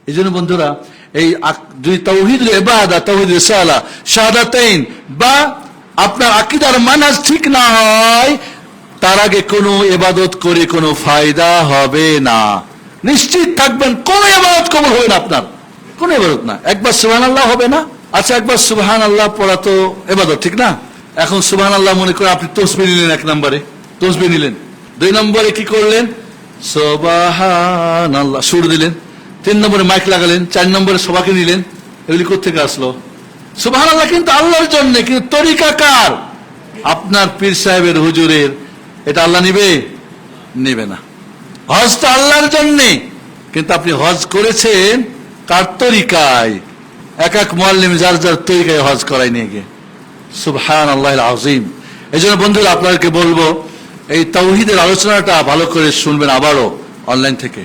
এই জন্য বন্ধুরা, এই দুই তাওহীদুল ইবাদা, তাওহীদ রিসালা, শাহাদাতাইন বা আপনার আকীদার মানহাজ ঠিক না হয়, তার আগে কোনো ইবাদত করে কোনো ফায়দা হবে না। নিশ্চিত থাকবেন কোন ইবাদত কবুল হবে না, আপনার কোন ইবাদত না। একবার সুবহানাল্লাহ হবে না, আচ্ছা একবার সুবহানাল্লাহ পড়া তো ইবাদত, ঠিক না? এখন সুবহানাল্লাহ মনে করে আপনি তাসবিহ নিলেন, এক নম্বরে তাসবিহ নিলেন, 2 নম্বরে কি করলেন, সুবহানাল্লাহ সুর দিলেন, 3 নম্বরে মাইক লাগালেন, 4 নম্বরে সবাইকে নিলেন। এগুলি কোত্থেকে আসলো? সুবহানাল্লাহ কিন্তু আল্লাহর জন্য, কিন্তু তরিকা কার? আপনার পীর সাহেবের, হুজুরের। এটা আল্লাহ নেবে না। হজ তো আল্লাহর জন্য, কিন্তু আপনি হজ করেছেন কার তরিকায়? এক এক মুআল্লিম যার যার তরিকায় হজ করায় নিয়ে গিয়ে। সুবহানাল্লাহিল আযীম। এই জন্য বন্ধুরা, আপনাদেরকে বলবো, এই তাওহীদের আলোচনাটা ভালো করে শুনবেন, আবারও অনলাইন থেকে,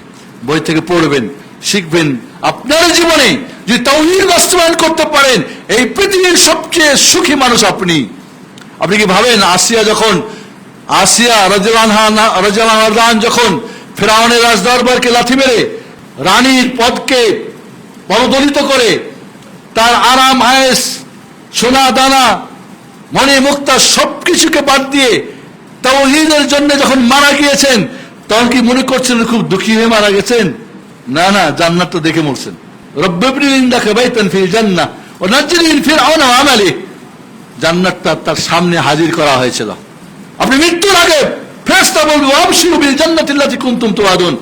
বই থেকে পড়বেন, শিখবেন। আপনার জীবনে যদি তাওহীদ বাস্তবায়ন করতে পারেন, এই পৃথিবীর সবচেয়ে সুখী মানুষ আপনি। আপনি কি ভাবেন, আসিয়া রাদিয়াল্লাহু আনহা যখন ফিরআউনের রাজদরবারকে লাথি মেরে রানীর পদকে পদদলিত করে, তার আরাম আয়েশ, সোনা দানা, মণি মুক্তা সবকিছুকে বাদ দিয়ে তাওহীদের জন্য যখন মারা গিয়েছেন, তখন কি মনে করছেন খুব দুঃখী হয়ে মারা গেছেন? না না, জান্নাত তো দেখে মরছেন। রব্বিবনি ইনদাকা বাইতান ফিল জান্নাহ ওয়া নাজ্জিনি মিন ফিরআউনা ওয়া আমালি। জান্নাতটা তার সামনে হাজির করা হয়েছিল। আপনি মৃত্যুর আগে ফেরেশতা বলবে, আবশিরু বিল জান্নাতিল্লাতী কুনতুম তুআদুন,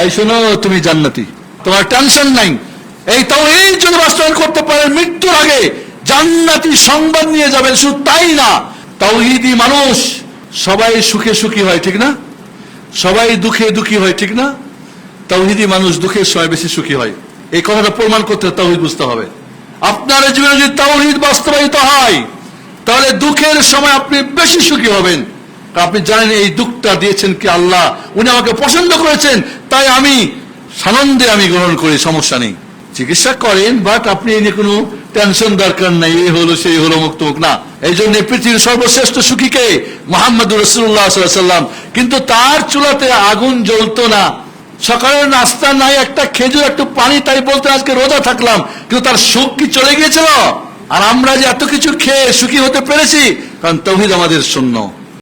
এই শোনো তুমি জান্নাতি, তোমার টেনশন নাই। এই তাওহীদ যদি বাস্তবায়ন করতে পারেন, মৃত্যুর আগে জান্নাতি সংবাদ নিয়ে যাবেন। শুধু তাই না, তাওহীদি মানুষ সবাই সুখে সুখী হয়, ঠিক না? সবাই দুঃখে দুঃখী হয়, ঠিক না? তাওহীদি মানুষ দুঃখের সময় বেশি সুখী হয়। এই কথাটা প্রমাণ করতে তাওহীদ বুঝতে হবে। আপনার জীবনে যদি তাওহীদ বাস্তবায়িত হয়, তাহলে দুঃখের সময় আপনি বেশি সুখী হবেন। আপনি জানেন এই দুঃখটা দিয়েছেন কি আল্লাহ, উনি আমাকে পছন্দ করেছেন, তাই আমি সানন্দে আমি গ্রহণ করি, সমস্যা নেই। চিকিৎসা করেন, বাট আপনি এই নিয়ে কোনো টেনশন দরকার নাই, এই হলো সেই হলো, মুক্ত না। এই জন্য পৃথিবীর সর্বশ্রেষ্ঠ সুখীকে মুহাম্মদুর রাসূলুল্লাহ সাল্লাল্লাহু আলাইহি ওয়াসাল্লাম। কিন্তু তার চুলাতে আগুন জ্বলতো না, সকালের নাস্তা নাই, একটা খেজুর একটু পানি, তাই বলতে আজকে রোজা থাকলাম, কিন্তু তার সুখ কি চলে গিয়েছিল? আর আমরা যে এত কিছু খেয়ে সুখী হতে পেরেছি, কারণ তাওহীদ আমাদের শূন্য।